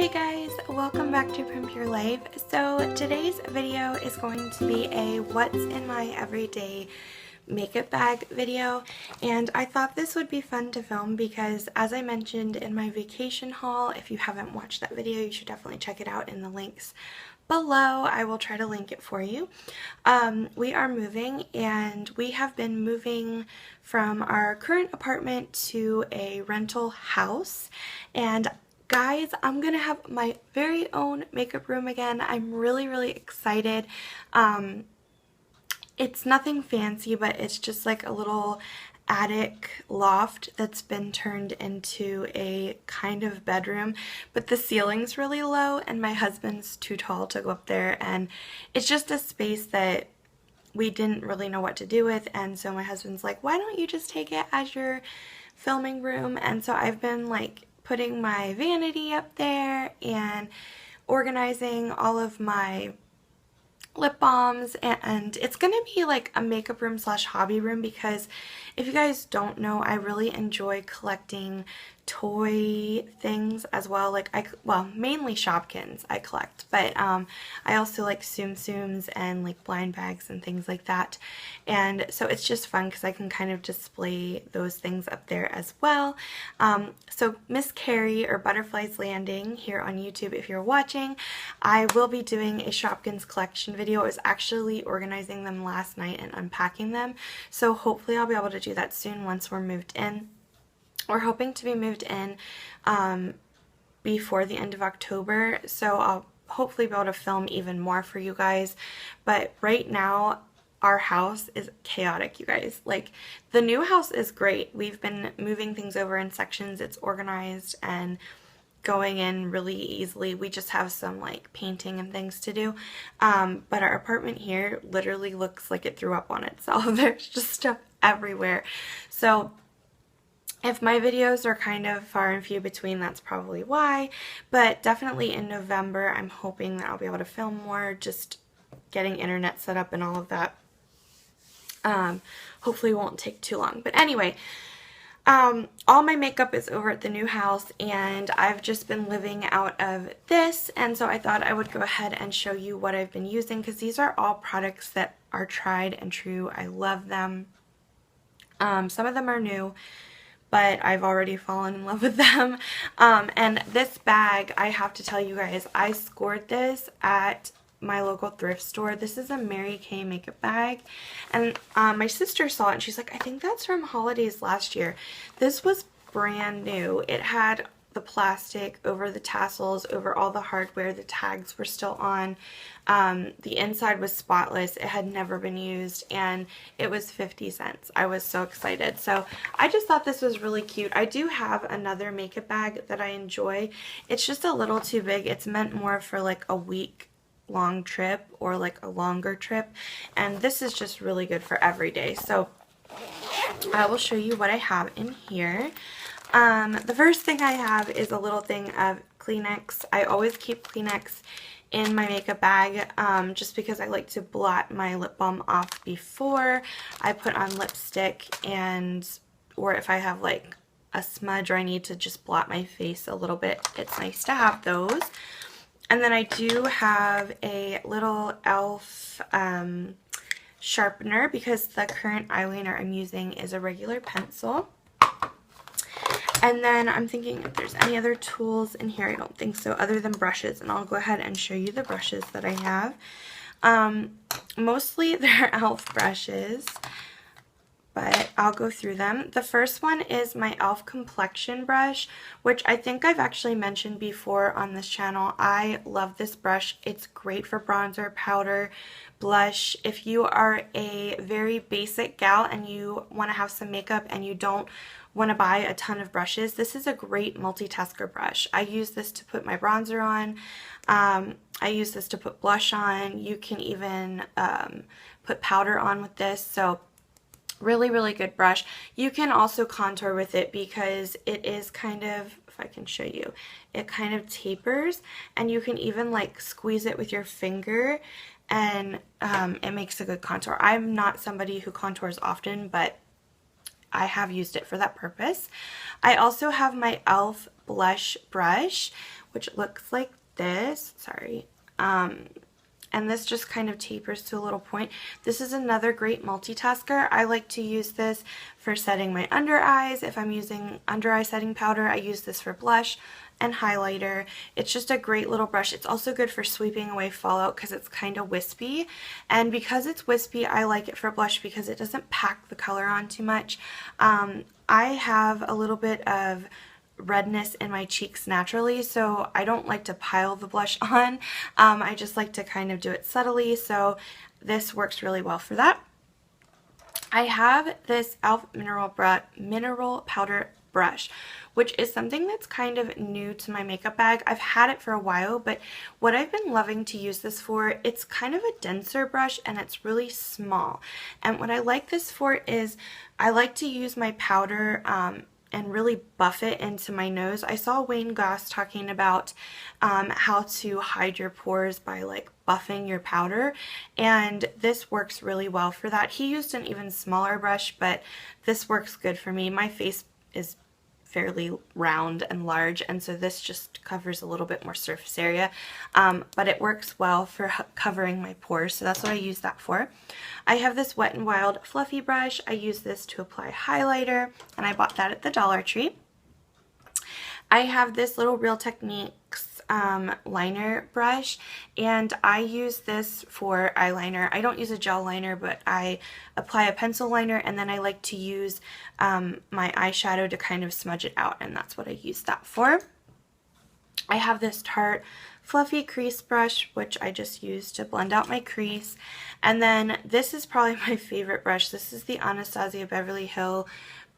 Hey guys, welcome back to From Pure Life. So today's video is going to be a what's in my everyday makeup bag video, and I thought this would be fun to film because, as I mentioned in my vacation haul, if you haven't watched that video you should definitely check it out in the links below. I will try to link it for you. We are moving, and we have been moving from our current apartment to a rental house, and guys, I'm gonna have my very own makeup room again. I'm really excited. It's nothing fancy, but it's just like a little attic loft that's been turned into a kind of bedroom, but the ceiling's really low and my husband's too tall to go up there, and it's just a space that we didn't really know what to do with, and so my husband's like, why don't you just take it as your filming room? And so I've been like putting my vanity up there and organizing all of my lip balms, and it's gonna be like a makeup room slash hobby room because if you guys don't know, I really enjoy collecting toy things as well. Like mainly Shopkins I collect, but I also like Tsum Tsums and like blind bags and things like that, and so it's just fun because I can kind of display those things up there as well. So Miss Carrie, or Butterflies Landing here on YouTube if you're watching, I will be doing a Shopkins collection video. I was actually organizing them last night and unpacking them, so hopefully I'll be able to do that soon once we're moved in. We're hoping to be moved in before the end of October, so I'll hopefully be able to film even more for you guys. But right now our house is chaotic, you guys. Like, the new house is great. We've been moving things over in sections. It's organized and going in really easily. We just have some like painting and things to do, but our apartment here literally looks like it threw up on itself. There's just stuff everywhere. So if my videos are kind of far and few between, that's probably why, but definitely in November I'm hoping that I'll be able to film more, just getting internet set up and all of that. Hopefully it won't take too long. But anyway, all my makeup is over at the new house, and I've just been living out of this, and so I thought I would go ahead and show you what I've been using, because these are all products that are tried and true. I love them. Some of them are new, but I've already fallen in love with them. And this bag, I have to tell you guys, I scored this at my local thrift store. This is a Mary Kay makeup bag, and my sister saw it and she's like, I think that's from holidays last year. This was brand new. It had the plastic over the tassels, over all the hardware. The tags were still on. The inside was spotless. It had never been used, and it was 50 cents. I was so excited. So I just thought this was really cute. I do have another makeup bag that I enjoy. It's just a little too big. It's meant more for like a week long trip or like a longer trip, and this is just really good for every day. So I will show you what I have in here. The first thing I have is a little thing of Kleenex. I always keep Kleenex in my makeup bag, just because I like to blot my lip balm off before I put on lipstick, and or if I have like a smudge or I need to just blot my face a little bit, it's nice to have those. And then I do have a little e.l.f. Sharpener, because the current eyeliner I'm using is a regular pencil. And then I'm thinking if there's any other tools in here. I don't think so, other than brushes, and I'll go ahead and show you the brushes that I have. Mostly they're e.l.f. brushes, but I'll go through them. The first one is my e.l.f. complexion brush, which I think I've actually mentioned before on this channel. I love this brush. It's great for bronzer, powder, blush. If you are a very basic gal and you want to have some makeup and you don't want to buy a ton of brushes, this is a great multitasker brush. I use this to put my bronzer on. I use this to put blush on. You can even put powder on with this. So really good brush. You can also contour with it because it is kind of, if I can show you, it kind of tapers, and you can even like squeeze it with your finger, and it makes a good contour. I'm not somebody who contours often, but I have used it for that purpose. I also have my e.l.f. blush brush, which looks like this. Sorry. And this just kind of tapers to a little point. This is another great multitasker. I like to use this for setting my under eyes. If I'm using under eye setting powder, I use this for blush and highlighter. It's just a great little brush. It's also good for sweeping away fallout because it's kind of wispy. And because it's wispy, I like it for blush because it doesn't pack the color on too much. I have a little bit of redness in my cheeks naturally, so I don't like to pile the blush on. I just like to kind of do it subtly, so this works really well for that. I have this e.l.f. mineral powder brush, which is something that's kind of new to my makeup bag. I've had it for a while, but what I've been loving to use this for, it's kind of a denser brush and it's really small. And what I like this for is I like to use my powder and really buff it into my nose. I saw Wayne Goss talking about how to hide your pores by like buffing your powder, and this works really well for that. He used an even smaller brush, but this works good for me. My face is fairly round and large, and so this just covers a little bit more surface area, but it works well for covering my pores, so that's what I use that for. I have this Wet n Wild fluffy brush. I use this to apply highlighter, and I bought that at the Dollar Tree. I have this little Real Techniques liner brush, and I use this for eyeliner. I don't use a gel liner, but I apply a pencil liner, and then I like to use my eyeshadow to kind of smudge it out, and that's what I use that for. I have this Tarte fluffy crease brush, which I just use to blend out my crease. And then this is probably my favorite brush. This is the Anastasia Beverly Hills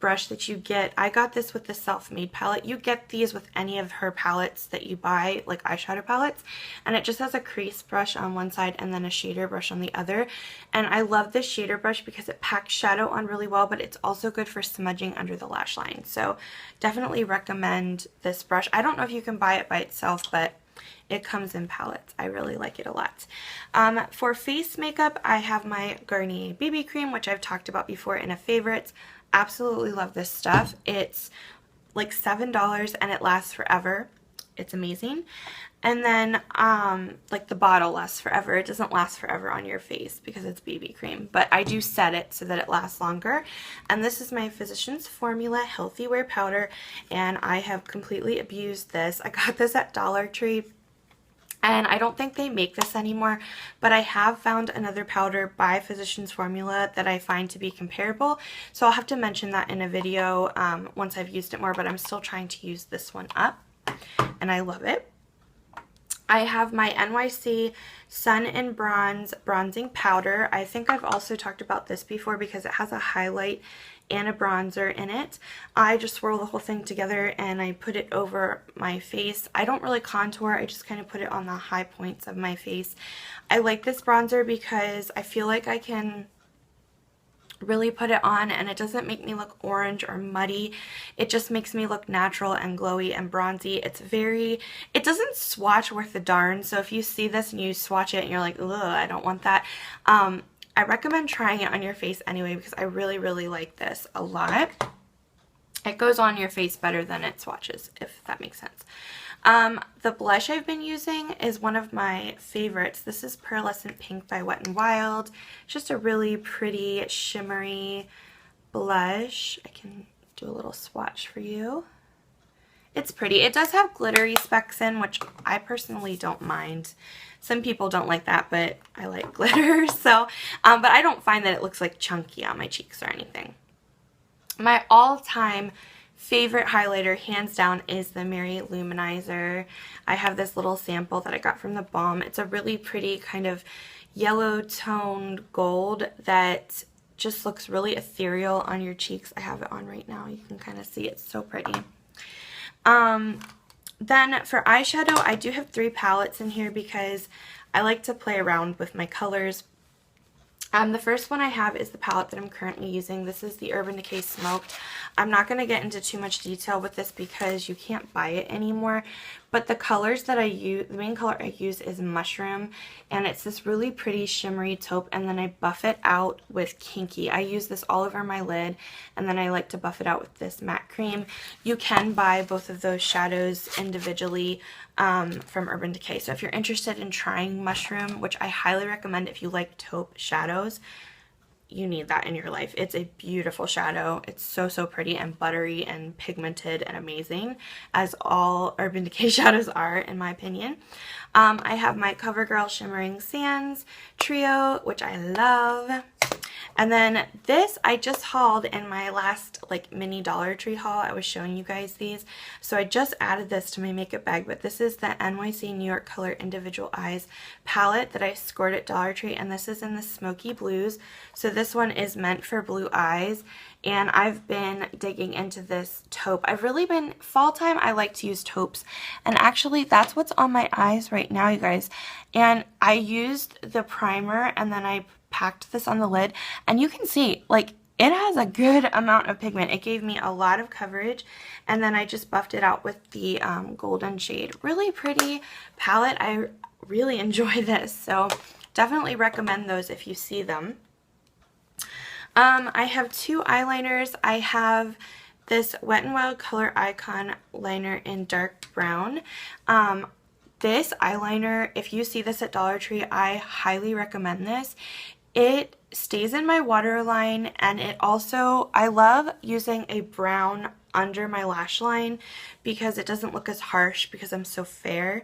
brush that you get. I got this with the Self-Made palette. You get these with any of her palettes that you buy, like eyeshadow palettes, and it just has a crease brush on one side and then a shader brush on the other. And I love this shader brush because it packs shadow on really well, but it's also good for smudging under the lash line. So definitely recommend this brush. I don't know if you can buy it by itself, but it comes in palettes. I really like it a lot. For face makeup, I have my Garnier BB cream, which I've talked about before in a favorites. Absolutely love this stuff. It's like $7 and it lasts forever. It's amazing. And then like the bottle lasts forever. It doesn't last forever on your face because it's BB cream, but I do set it so that it lasts longer. And this is my Physicians Formula Healthy Wear Powder, and I have completely abused this. I got this at Dollar Tree, and I don't think they make this anymore, but I have found another powder by Physicians Formula that I find to be comparable, so I'll have to mention that in a video once I've used it more, but I'm still trying to use this one up, and I love it. I have my NYC Sun and Bronze Bronzing Powder. I think I've also talked about this before because it has a highlight and a bronzer in it. I just swirl the whole thing together and I put it over my face. I don't really contour, I just kind of put it on the high points of my face. I like this bronzer because I feel like I can really put it on and it doesn't make me look orange or muddy. It just makes me look natural and glowy and bronzy. It doesn't swatch worth a darn, so if you see this and you swatch it and you're like, ugh, I don't want that, I recommend trying it on your face anyway because I really, really like this a lot. It goes on your face better than it swatches, if that makes sense. The blush I've been using is one of my favorites. This is Pearlescent Pink by Wet n Wild. It's just a really pretty, shimmery blush. I can do a little swatch for you. It's pretty. It does have glittery specks in, which I personally don't mind. Some people don't like that, but I like glitter, so, but I don't find that it looks like chunky on my cheeks or anything. My all-time favorite highlighter, hands down, is the Mary Luminizer. I have this little sample that I got from the Balm. It's a really pretty kind of yellow toned gold that just looks really ethereal on your cheeks. I have it on right now. You can kind of see it's so pretty. Then for eyeshadow, I do have 3 palettes in here because I like to play around with my colors. The first one I have is the palette that I'm currently using. This is the Urban Decay Smoked. I'm not going to get into too much detail with this because you can't buy it anymore, But the colors that I use, the main color I use is Mushroom, and it's this really pretty shimmery taupe, and then I buff it out with Kinky. I use this all over my lid, and then I like to buff it out with this matte cream. You can buy both of those shadows individually from Urban Decay. So if you're interested in trying Mushroom, which I highly recommend if you like taupe shadows, you need that in your life. It's a beautiful shadow. It's so, so pretty and buttery and pigmented and amazing, as all Urban Decay shadows are, in my opinion. I have my CoverGirl Shimmering Sands Trio, which I love. And then this I just hauled in my last like mini Dollar Tree haul. I was showing you guys these. So I just added this to my makeup bag, but this is the NYC New York Color Individual Eyes palette that I scored at Dollar Tree, and this is in the Smoky Blues. So this one is meant for blue eyes, and I've been digging into this taupe. I've really been, fall time I like to use taupes, and actually that's what's on my eyes right now, you guys. And I used the primer and then I packed this on the lid, and you can see like it has a good amount of pigment. It gave me a lot of coverage, and then I just buffed it out with the golden shade. Really pretty palette. I really enjoy this, so definitely recommend those if you see them. I have two eyeliners. I have this Wet n Wild Color Icon liner in dark brown. This eyeliner, if you see this at Dollar Tree, I highly recommend this. It stays in my waterline, and it also, I love using a brown under my lash line because it doesn't look as harsh because I'm so fair.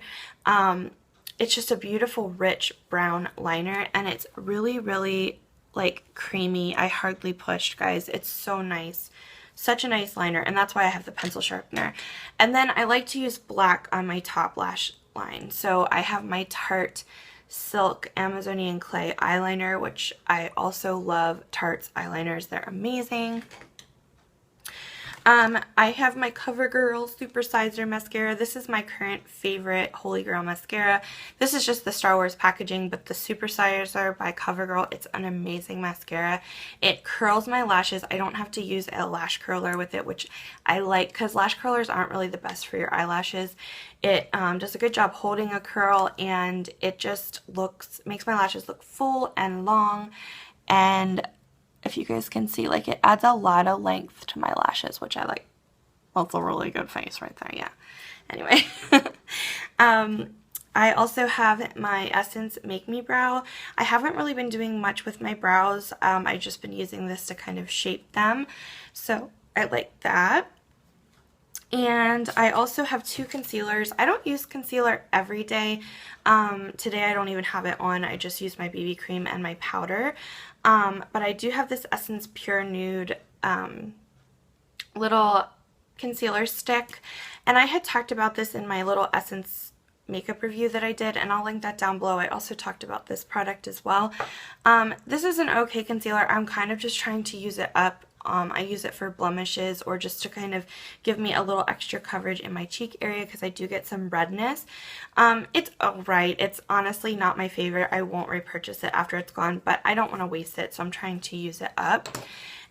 It's just a beautiful rich brown liner, and it's really, really like creamy. I hardly pushed, guys. It's so nice. Such a nice liner, and that's why I have the pencil sharpener. And then I like to use black on my top lash line. So I have my Tarte Silk Amazonian Clay eyeliner, which I also love Tarte's eyeliners. They're amazing. I have my CoverGirl Supersizer mascara. This is my current favorite Holy Grail mascara. This is just the Star Wars packaging, but the Supersizer by CoverGirl, it's an amazing mascara. It curls my lashes. I don't have to use a lash curler with it, which I like because lash curlers aren't really the best for your eyelashes. It does a good job holding a curl, and it just makes my lashes look full and long, and if you guys can see, like, it adds a lot of length to my lashes, which I like. That's a really good face right there, yeah. Anyway, I also have my Essence Make Me Brow. I haven't really been doing much with my brows. I've just been using this to kind of shape them, so I like that. And I also have two concealers. I don't use concealer every day. Today I don't even have it on. I just use my BB cream and my powder. But I do have this Essence Pure Nude little concealer stick. And I had talked about this in my little Essence makeup review that I did, and I'll link that down below. I also talked about this product as well. This is an okay concealer. I'm kind of just trying to use it up. I use it for blemishes or just to kind of give me a little extra coverage in my cheek area because I do get some redness. It's alright. It's honestly not my favorite. I won't repurchase it after it's gone, but I don't want to waste it, so I'm trying to use it up.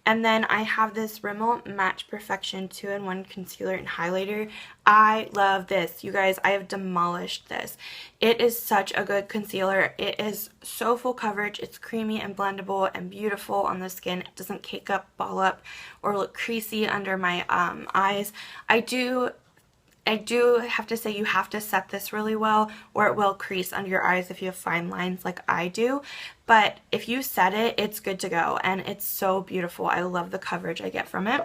And then I have this Rimmel Match Perfection 2-in-1 Concealer and Highlighter. I love this. You guys, I have demolished this. It is such a good concealer. It is so full coverage. It's creamy and blendable and beautiful on the skin. It doesn't cake up, ball up, or look creasy under my eyes. I do have to say you have to set this really well or it will crease under your eyes if you have fine lines like I do. But if you set it, it's good to go, and it's so beautiful. I love the coverage I get from it.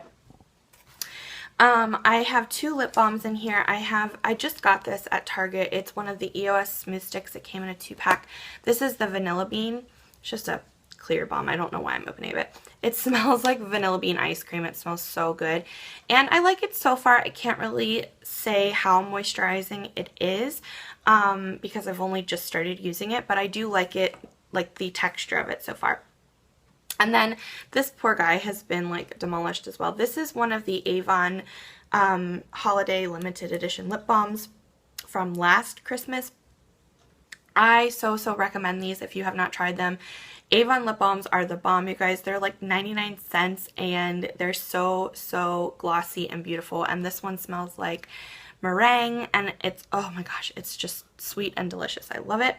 I have two lip balms in here. I just got this at Target. It's one of the EOS Smooth Sticks. It came in a 2-pack. This is the Vanilla Bean. It's just a clear balm. I don't know why I'm opening it. It smells like vanilla bean ice cream. It smells so good, and I like it so far. I can't really say how moisturizing it is because I've only just started using it, but I do like it, like the texture of it so far. And then this poor guy has been like demolished as well. This is one of the Avon holiday limited edition lip balms from last Christmas. I so recommend these if you have not tried them. Avon lip balms are the bomb, you guys. They're like 99 cents and they're so glossy and beautiful. And this one smells like meringue, and it's, oh my gosh, it's just sweet and delicious. I love it.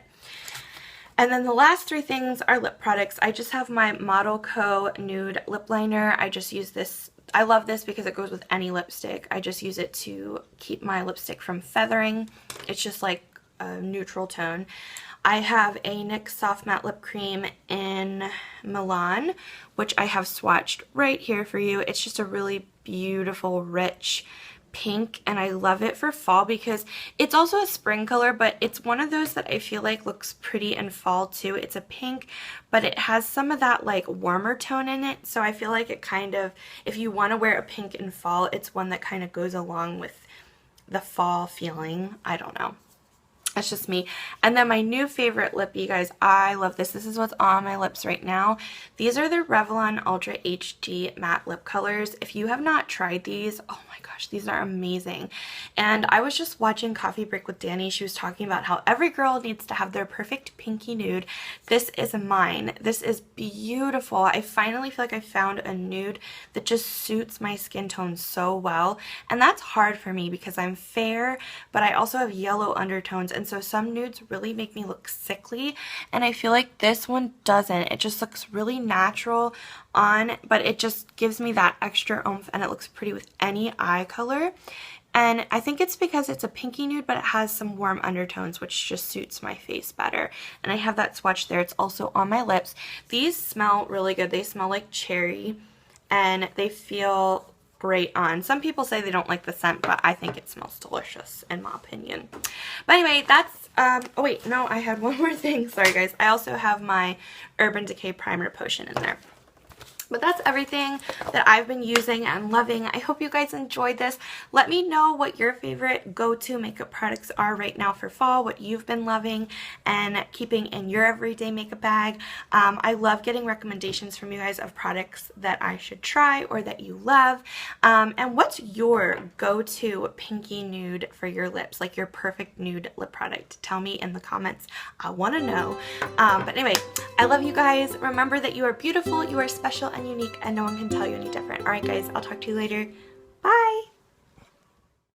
And then the last three things are lip products. I just have my Model Co. Nude Lip Liner. I just use this. I love this because it goes with any lipstick. I just use it to keep my lipstick from feathering. It's just like a neutral tone. I have a NYX Soft Matte Lip Cream in Milan, which I have swatched right here for you. It's just a really beautiful, rich pink, and I love it for fall because it's also a spring color, but it's one of those that I feel like looks pretty in fall too. It's a pink, but it has some of that like warmer tone in it, so I feel like it kind of, if you want to wear a pink in fall, it's one that kind of goes along with the fall feeling. I don't know. That's just me. And then my new favorite lip, you guys, I love this. This is what's on my lips right now. These are the Revlon Ultra HD Matte Lip Colors. If you have not tried these, oh my gosh, these are amazing. And I was just watching Coffee Break with Danny. She was talking about how every girl needs to have their perfect pinky nude. This is mine. This is beautiful. I finally feel like I found a nude that just suits my skin tone so well. And that's hard for me because I'm fair, but I also have yellow undertones. And so some nudes really make me look sickly, and I feel like this one doesn't. It just looks really natural on, but it just gives me that extra oomph, and it looks pretty with any eye color. And I think it's because it's a pinky nude, but it has some warm undertones, which just suits my face better. And I have that swatch there. It's also on my lips. These smell really good. They smell like cherry, and they feel great on. Some people say they don't like the scent, but I think it smells delicious in my opinion. But anyway, that's oh wait, no, I had one more thing. Sorry guys. I also have my Urban Decay Primer Potion in there. But that's everything that I've been using and loving. I hope you guys enjoyed this. Let me know what your favorite go-to makeup products are right now for fall, what you've been loving and keeping in your everyday makeup bag. I love getting recommendations from you guys of products that I should try or that you love. And what's your go-to pinky nude for your lips, like your perfect nude lip product? Tell me in the comments. I want to know. But anyway, I love you guys. Remember that you are beautiful, you are special and unique, and no one can tell you any different. Alright guys, I'll talk to you later. Bye!